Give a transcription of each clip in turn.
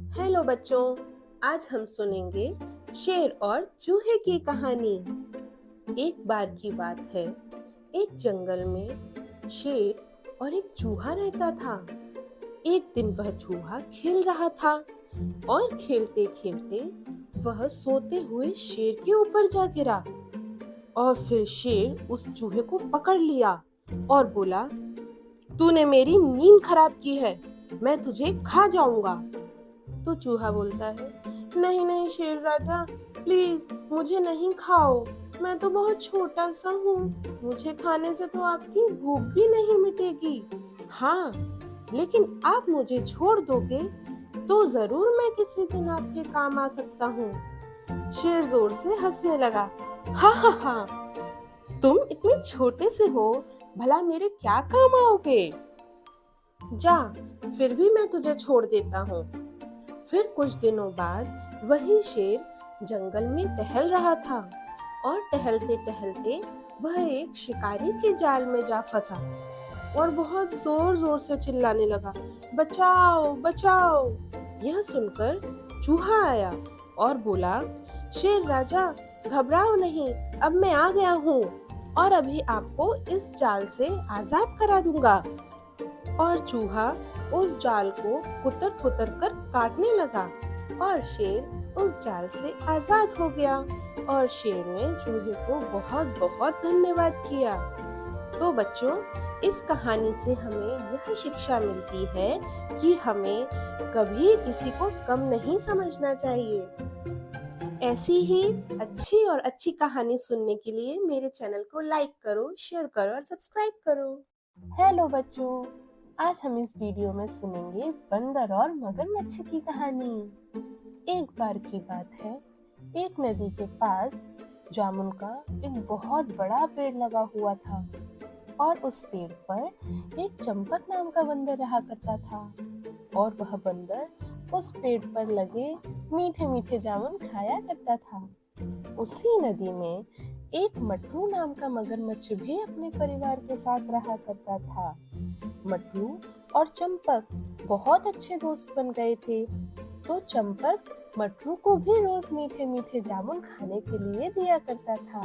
Hello बच्चों, आज हम सुनेंगे शेर और चूहे की कहानी। एक बार की बात है, एक जंगल में शेर और एक चूहा रहता था। एक दिन वह चूहा खेल रहा था और खेलते खेलते वह सोते हुए शेर के ऊपर जा गिरा और फिर शेर उस चूहे को पकड़ लिया और बोला, तूने मेरी नींद खराब की है, मैं तुझे खा जाऊंगा। तो चूहा बोलता है, नहीं नहीं शेर राजा, प्लीज मुझे नहीं खाओ, मैं तो बहुत छोटा सा हूँ, मुझे खाने से तो आपकी भूख भी नहीं मिटेगी। हाँ, लेकिन आप मुझे छोड़ दोगे तो जरूर मैं किसी दिन आपके काम आ सकता हूँ। शेर जोर से हंसने लगा, हा हा हा, तुम इतने छोटे से हो, भला मेरे क्या काम आओगे? जा, फिर भी मैं तुझे छोड़ देता हूँ। फिर कुछ दिनों बाद वही शेर जंगल में टहल रहा था और टहलते टहलते वह एक शिकारी के जाल में जा फंसा और बहुत जोर जोर से चिल्लाने लगा, बचाओ बचाओ। यह सुनकर चूहा आया और बोला, शेर राजा घबराओ नहीं, अब मैं आ गया हूँ और अभी आपको इस जाल से आजाद करा दूंगा। और चूहा उस जाल को कुतर कुतर कर काटने लगा और शेर उस जाल से आजाद हो गया और शेर ने चूहे को बहुत बहुत धन्यवाद किया। तो बच्चों, इस कहानी से हमें यह शिक्षा मिलती है कि हमें कभी किसी को कम नहीं समझना चाहिए। ऐसी ही अच्छी और अच्छी कहानी सुनने के लिए मेरे चैनल को लाइक करो, शेयर करो और सब्सक्राइब करो। हेलो बच्चों, आज हम इस वीडियो में सुनेंगे बंदर और मगरमच्छ की कहानी। एक बार की बात है, एक नदी के पास जामुन का एक बहुत बड़ा पेड़ लगा हुआ था और उस पेड़ पर एक चंपक नाम का बंदर रहा करता था और वह बंदर उस पेड़ पर लगे मीठे मीठे जामुन खाया करता था। उसी नदी में एक मटरू नाम का मगरमच्छ भी अपने परिवार के साथ रहा करता था। मटरू और चंपक बहुत अच्छे दोस्त बन गए थे, तो चंपक मटरू को भी रोज मीठे मीठे जामुन खाने के लिए दिया करता था।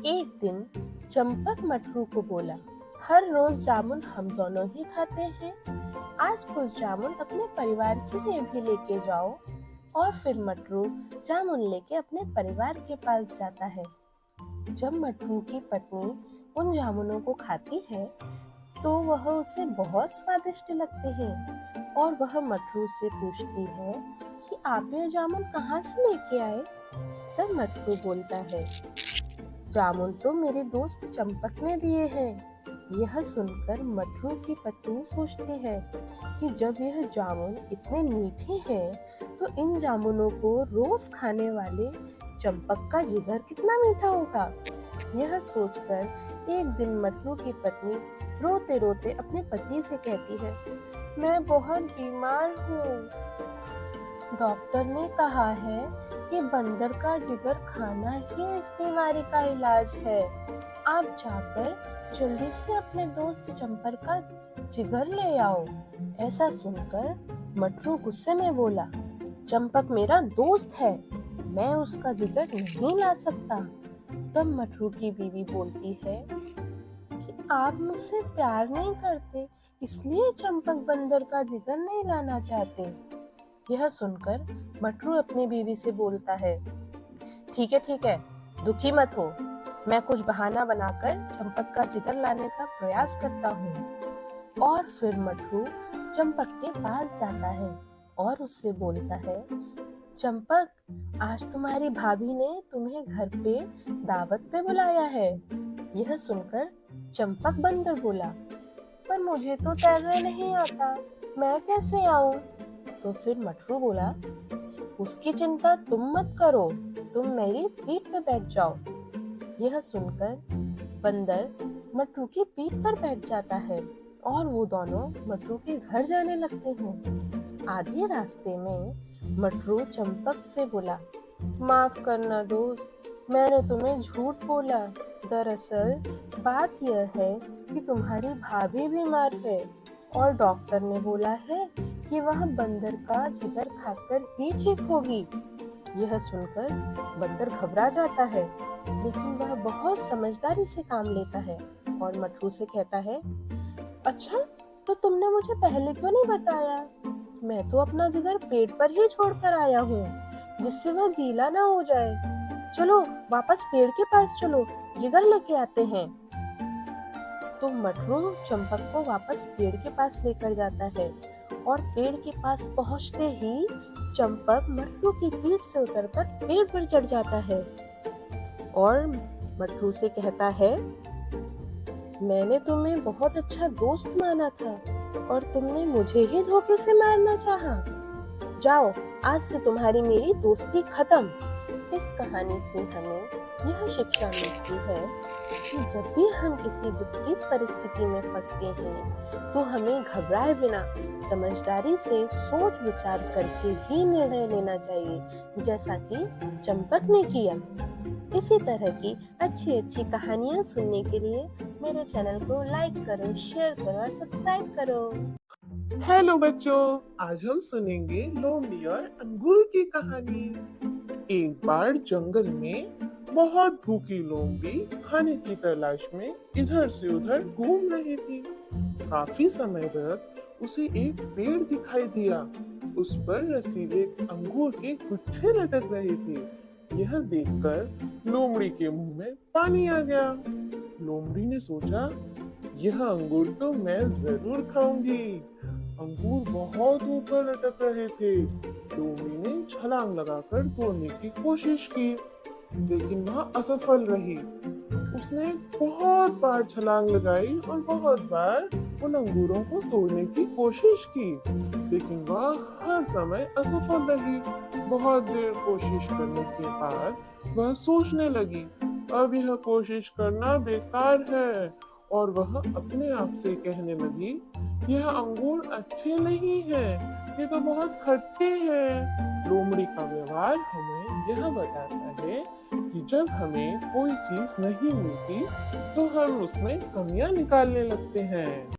एक दिन चंपक मटरू को बोला, हर रोज जामुन हम दोनों ही खाते हैं, आज कुछ जामुन अपने परिवार के लिए भी लेके जाओ। और फिर मटरू जामुन लेके अपने परिवार के पास जाता है। जब मटरू की पत्नी उन जामुनों को खाती है तो वह उसे बहुत स्वादिष्ट लगते हैं और वह मटरू से पूछती है कि आप ये जामुन कहाँ से लेके आए? तब मटरू बोलता है, जामुन तो मेरे दोस्त चंपक ने दिए हैं। यह सुनकर मटरू की पत्नी सोचती है कि जब यह जामुन इतने मीठे हैं तो इन जामुनों को रोज खाने वाले चंपक का जिगर कितना मीठा होगा। यह सोचकर एक दिन मटरू की पत्नी रोते रोते अपने पति से कहती है, मैं बहुत बीमार हूँ, डॉक्टर ने कहा है कि बंदर का जिगर खाना ही इस बीमारी का इलाज है। आप जाकर जल्दी से अपने दोस्त चंपक का जिगर ले आओ। ऐसा सुनकर मटरू गुस्से में बोला, चंपक मेरा दोस्त है, मैं उसका जिगर नहीं ला सकता। तब मटरू की बीवी बोलती है कि आप मुझसे प्यार नहीं करते, इसलिए चंपक बंदर का जिगर नहीं लाना चाहते। यह सुनकर मटरू अपनी बीवी से बोलता है, ठीक है, दुखी मत हो, मैं कुछ बहाना बनाकर चंपक का जिगर लाने का प्रयास करता हूँ। और फिर मटरू चंपक के पास जाता है और उससे बोलता है, चंपक, आज तुम्हारी भाभी ने तुम्हें घर पे दावत पे बुलाया है। यह सुनकर चंपक बंदर बोला, पर मुझे तो तैरना नहीं आता, मैं कैसे आऊं? तो फिर मटरू बोला, उसकी चिंता तुम मत करो, तुम मेरी पीठ पे बैठ जाओ। यह सुनकर बंदर मटरू की पीठ पर बैठ जाता है और वो दोनों मटरू के घर जाने लगते हैं। आधे रास्ते में मटरू चंपक से बोला, माफ करना दोस्त, मैंने तुम्हें झूठ बोला, दरअसल बात यह है कि तुम्हारी भाभी बीमार है और डॉक्टर ने बोला है कि वह बंदर का जिगर खाकर ही ठीक होगी। यह सुनकर बंदर घबरा जाता है, लेकिन वह बहुत समझदारी से काम लेता है और मटरू से कहता है, अच्छा, तो तुमने मुझे पहले क्यों नहीं बताया? मैं तो अपना जिगर पेड़ पर ही छोड़कर आया हूँ, जिससे वह गीला ना हो जाए। चलो वापस पेड़ के पास चलो, जिगर लेके आते हैं। तो मटरू चंपक को वापस पेड़ के पास लेकर जाता है और पेड़ के पास पहुंचते ही चंपक मटरू की पीठ से उतरकर पेड़ पर चढ़ जाता है और मटरू से कहता है, मैंने तुम्हें बहुत अच्छा दोस्त माना था और तुमने मुझे ही धोखे से मारना चाहा। जाओ, आज से तुम्हारी मेरी दोस्ती खत्म। इस कहानी से हमें यह शिक्षा मिलती है कि जब भी हम किसी विपरीत परिस्थिति में फंसते हैं तो हमें घबराए बिना समझदारी से सोच विचार करके ही निर्णय लेना चाहिए, जैसा कि चंपक ने किया। इसी तरह की अच्छी अच्छी कहानियाँ सुनने के लिए मेरे चैनल को लाइक करो, शेयर करो और सब्सक्राइब करो। हेलो बच्चों, आज हम सुनेंगे लोमड़ी और अंगूर की कहानी। एक बार जंगल में बहुत भूखी लोमड़ी खाने की तलाश में इधर से उधर घूम रही थी। काफी समय तक उसे एक पेड़ दिखाई दिया। उस पर रसीले अंगूर के गुच्छे लटक रहे थे। यह देखकर लोमड़ी के मुंह में पानी आ गया। लोमड़ी ने सोचा, यह अंगूर तो मैं जरूर खाऊंगी। अंगूर बहुत ऊपर लटक रहे थे। लोमड़ी ने छलांग लगाकर तोड़ने की कोशिश की, लेकिन वह असफल रही। उसने बहुत बार छलांग लगाई और बहुत बार उन अंगूरों को तोड़ने की कोशिश की, लेकिन वह हर समय असफल रही। बहुत देर कोशिश करने के बाद वह सोचने लगी, अब यह कोशिश करना बेकार है, और वह अपने आप से कहने लगी, यह अंगूर अच्छे नहीं हैं, ये तो बहुत खट्टे हैं। लोमड़ी का व्यवहार हमें यह बताता है कि जब हमें कोई चीज नहीं मिलती तो हम उसमें कमियां निकालने लगते हैं।